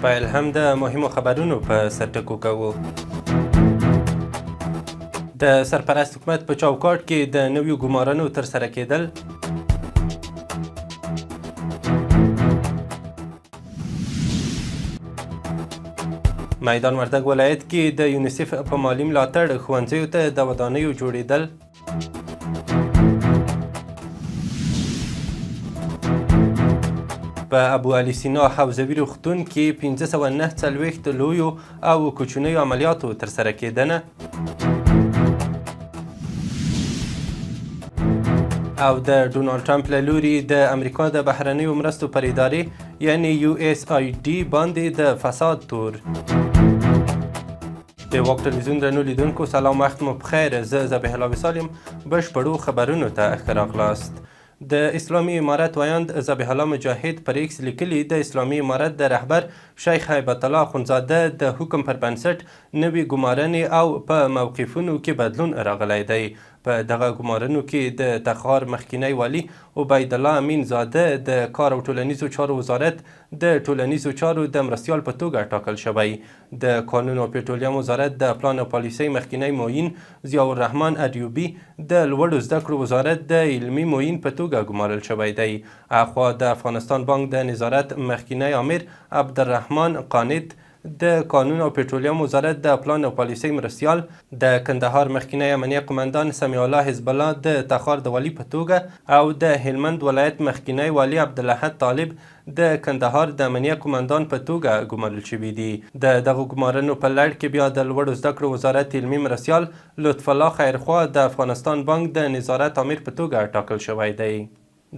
پیل هم د مهمو خبرونو په سرټکو کوو. د سرپرست حکومت په چوکاټ کې د نویو ګمارنو ترسره کېدل. میدان وردګ ولایت کې د یونیسف په مالي ملاتړ ښوونځیو ته د ودانیو جوړېدل. په ابو علي سینا حوزوي روغتون کې 549 لویو او کوچنیو عملیاتو ترسره کېدنه. او د ډونالډ ټرمپ له لوري د امریکا د بهرنیو مرستو پر ادارې یعنی USAID باندې د فساد تور. د واک ټلویزیون درنو لیدونکو سلام، وخت مو بخیر. زه ذبیح الله وصال یم. بشپړو خبرونو ته ښه راغلاست. د اسلامي امارت ویاند ذبیح الله مجاهد پر ایکس لیکلي د اسلامي امارت د رهبر شیخ هیبت الله اخندزاده د حکم پر بنسټ نوي ګمارنې او په موقفونو کې بدلون راغلی دی. په دغه ګمارنو کې د تخار مخکینی والي عبید الله امین زاده د کار او ټولنیزو چارو وزارت د ټولنیزو چارو د مرستیال په توګه ټاکل شوی. د قانون او پټرولیم وزارت د پلان او پالیسۍ مخکینی معین ضیاء الرحمن اریوبي د لوړو زده کړو وزارت د علمي معین په توګه ګمارل شوی دی. اخوا د افغانستان بانک د نظارت مخکینی امیر عبدالرحمن قانت، د قانون او پټرولیم وزارت د پلان او پالیسۍ مرستیال، د کندهار مخکینی امنیه قمندان سمیع الله حزب الله د تخار د والي په توګه او د هلمند ولایت مخکینی والي عبدالاحد طالب د کندهار د امنیه قمندان په توګه ګمارل شوي دي. د دغو ګمارنو په لړ کې بیا د لوړو زده کړو وزارت علمي مرستیال لطف الله خیرخوا د افغانستان بانک د نظارت امیر په توګه ټاکل شوی دی.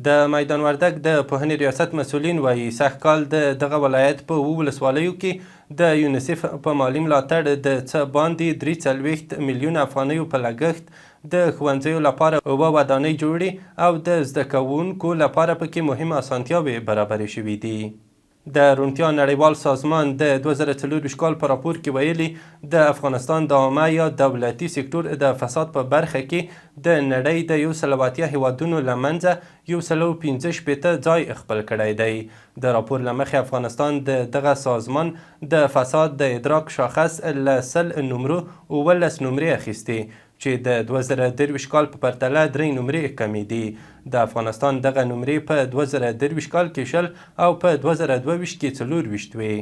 د میدان وردګ د پوهنې ریاست مسؤلین وایي سږ کال د دغه ولایت په 7 ولسوالیو کې د یونیسف په مالي ملاتړ د څه باندې 43 میلیون افغانیو په لګښت د ښوونځیو لپاره 7 ودانۍ جوړې او د زده کوونکو لپاره پکې مهمه اسانتیاوې برابرې شوي دي. د روڼتیا نړیوال سازمان د 2024 کال په راپور کې ویلي د افغانستان د عامه یا دولتي سکتور د فساد په برخه کې د نړۍ د 180 هیوادونو له منځه 115 ځای خپل کړی دی. د راپور له مخې افغانستان د دغه سازمان د فساد د ادراک شاخص له 100 نمرو 17 نمرې اخیستې چې د 2023 کال په پرتله 3 نمرې کمې دي. د افغانستان دغه نمرې په 2023 کال کې 20 او په 2022 کې 24 وې.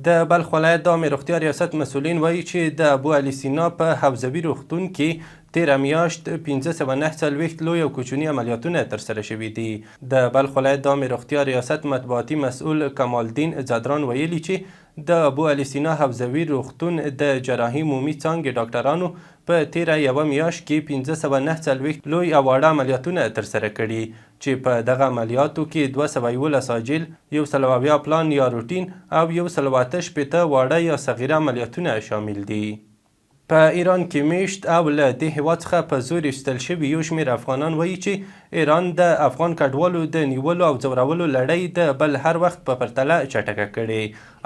د بلخ ولایت د عامې روغتیا ریاست مسؤلین وایي چې د ابو علي سینا په حوزوي روغتون کې تیره میاشت 549 لوی او کوچني عملیاتونه ترسره شوي دي. د بلخ ولایت د عامې روغتیا ریاست مطبوعاتي مسؤل کمالدین زدران ویلي چې د ابو علي سینا حوزوي روغتون د جراحي عمومي څانګې ډاکټرانو په تیره یوه میاشت کې 549 لوی او واړه عملیاتونه ترسره کړي چې په دغه عملیاتو کې 211 عاجل، 170 پلان یا روټین او 168 واړه یا صغیره عملیاتونه شامل دي. په ایران کې میشت او له دې هیواد څخه په زور ایستل شوي یو شمېر افغانان وایي چې ایران د افغان کډوالو د نیولو او ځورولو لړۍ د بل هر وخت په پرتله چټکه کړې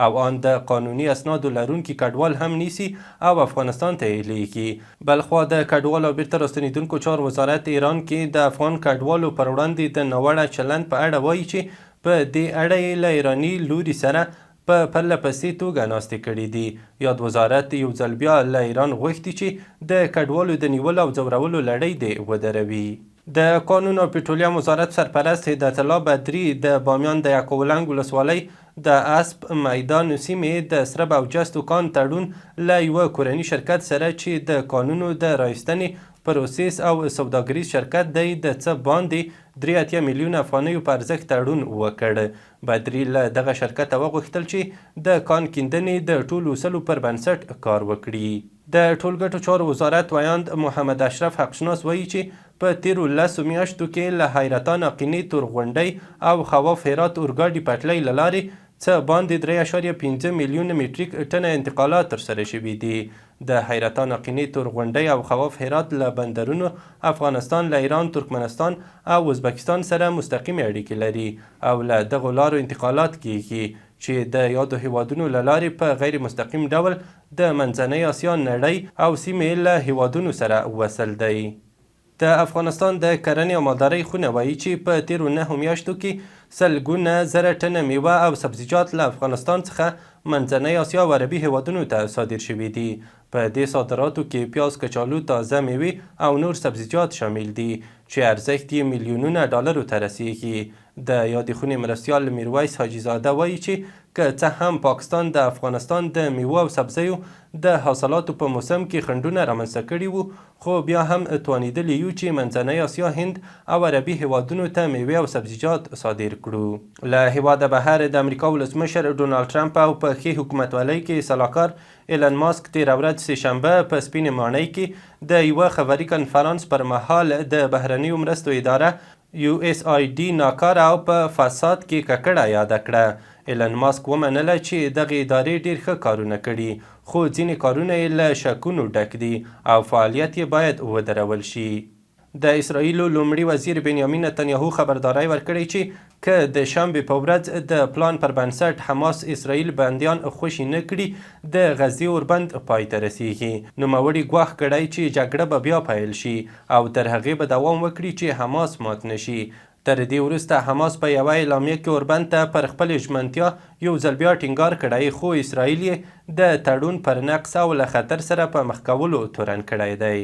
او آن د قانوني اسنادو لرونکي کډوال هم نیسي او افغانستان ته یې لیږي. بلخوا د کډوالو او بیرته راستنېدونکو چارو وزارت ایران کې د افغان کډوالو پر وړاندې د ناوړه چلند په اړه وایي چې په دې اړه یې له ایراني لوري سره په پرله پسې توګه ناستې کړي دي. یاد وزارت یو ځل بیا له ایران غوښتي چې د کډوالو د نیولو او ځورولو لړۍ دې ودروي. د قانون او پټرولیم وزارت سرپرست هدایت الله بدري د بامیان د یکاولنګ ولسوالۍ د اسب میدان سیمې د سرب او جستو کان تړون له یوه کورني شرکت سره چې د کانونو د رایستنې پروسس او سوداګریز شرکت دی د څه باندې 83 میلیون افغانیو په ارزښت تړون وکړ. بدري له دغه شرکته وغوښتل چې د کان کیندنې د ټولو اصولو پر بنسټ کار وکړي. د ټولګټو چارو وزارت ویاند محمد اشرف حقشناس وایي چې په تیرو 10 میاشتو کې له حیرتان اقینې تورغونډۍ او خواف هرات اورګاډي پټلۍ له لارې څه باندې 3.5 میلیون متریک ټنه انتقالات ترسره شوي دي. د حیرتان اقینې تورغونډۍ او خواف هرات له بندرونو افغانستان له ایران، ترکمنستان او ازبکستان سره مستقیمې اړیکې لري او له دغو لارو انتقالات کیږي چې د یادو هیوادونو له لارې په غیر مستقیم ډول د منځنۍ اسیا، نړۍ او سیمې له هیوادونو سره وصل دی. د افغانستان د کرنې او مالدارۍ خونه وایي چې په تیرو 9 میاشتو کې سلګونه زره ټنه میوه او سبزیجات له افغانستان څخه منځنۍ اسیا او عربي هیوادونو ته صادر شوي دي. په دې صادراتو کې پیاز، کچالو، تازه میوې او نور سبزیجات شامل دي چې ارزښت یې میلیونونه ډالرو ته رسیږي. د یادې خونې مرستیال میرویس حاجي زاده وایي چې که څه هم پاکستان د افغانستان د میوه او سبزیو د حاصلاتو په موسم کې خنډونه رامنځته کړي وو، خو بیا هم توانیدلی یو چې منځنۍ اسیا، هند او عربي هیوادونو ته میوې او سبزیجات صادر کړو. له هیواده بهر د امریکا ولسمشر ډونالډ ټرمپ او په ښې حکومتولۍ کې سلاکار ایلن ماسک تېره ورځ سهشنبه په سپینې ماڼۍ کې د یوه خبري کنفرانس پر مهال د بهرنیو مرستو اداره USAID ناکاره او په فساد کې ککړه یاده کړه. ایلن ماسک ومنله چې دغې ادارې ډېر ښه کارونه کړي، خو ځینې کارونه یې له شکونو ډک دي او فعالیت یې باید ودرول شي. د اسرائیلو لومړي وزیر بنیامین نتنیاهو خبرداری ورکړی چې که د شنبې په ورځ د پلان پر بنسټ حماس اسرائیل بندیان خوشي نه کړي، د غزې اوربند پای ته رسیږي. نوموړي ګواښ کړی چې جګړه به بیا پیل شي او تر هغې به دوام وکړي چې حماس مات نشي. تر دې وروسته حماس په یوه اعلامیه کې اوربند ته پر خپلې ژمنتیا یو ځل بیا ټینګار کړی، خو اسرائیل یې د تړون پر نقص او له خطر سره په مخ کولو تورن کړی دی.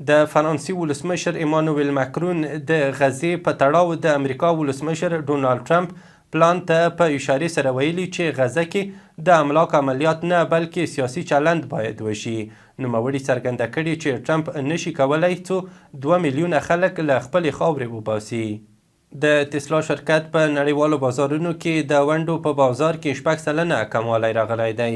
د فرانسې ولسمشر ایمانویل مکرون د غزې په تړاو د امریکا ولسمشر ډونالډ ټرمپ پلان ته په اشارې سره ویلي چې غزه کې د املاک عملیات نه بلکې سیاسي چلند باید وشي. نوموړي څرګنده کړي چې ټرمپ نشي کولی څو 2 میلیونه خلک له خپلې خاورې وباسي. د تسلا شرکت په نړیوالو بازارونو کې د ونډو په بازار کې 6 سلنه کموالی راغلی دی.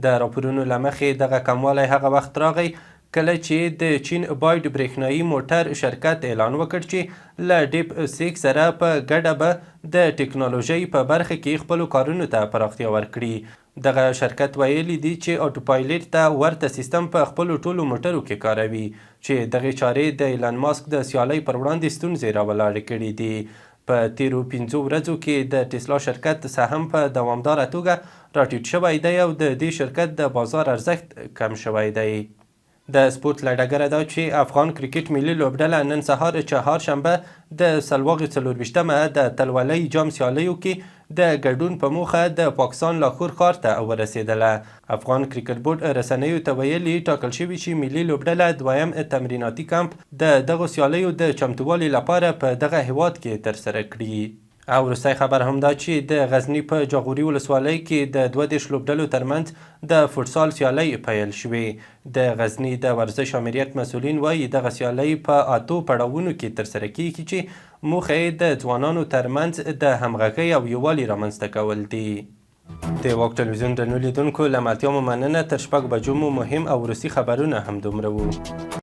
د راپورونو له مخې دغه کموالی هغه وخت راغی کله چې د چین باید برېښنایي موټر شرکت اعلان وکړ چې له ډیپ سیک سره په ګډه به د ټکنالوژۍ په برخه کې خپلو کارونو ته پراختیا ورکړي. دغه شرکت ویلي دي چې آټو پایلټ ته ورته سیستم په خپلو ټولو موټرو کې کاروي چې دغې چارې د ایلن ماسک د سیالۍ پر وړاندې ستونزې راولاړې کړي دي. په تیرو 5 ورځو کې د ټسلا شرکت سهم په دوامداره توګه راټیټ شوی دی او د دې شرکت د بازار ارزښت کم شوی دی. د سپورت له ډګره دا چې افغان کرکټ ملي لوبډله نن سهار چهارشنبه د سلواغې 24مه د تلولۍ جام سیالیو کې د ګډون په موخه د پاکستان لاهور ښار ته ورسېدله. افغان کرکټ بورډ رسنیو ته ویلي ټاکل شوي چې ملي لوبډله دویم تمریناتي کمپ د دغو سیالیو د چمتووالي لپاره په دغه هیواد کې ترسره کړي. او وروستی خبر هم دا چې د غزني په جاغوري ولسوالۍ کې د 22 لوبډلو ترمنځ د فوټسال سیالۍ پیل شوې. د غزني د ورزش امریت مسؤلین وایي دغه سیالۍ په 8 پړاوونو کې ترسره کیږي چې موخه یې د ځوانانو ترمنځ د همغږۍ او یووالي رامنځته کول دي. د واک ټلویزیون درنو لیدونکو له ملتیا مو مننه. تر 6 بجو مو مهم او وروستي خبرونه همدومره وو.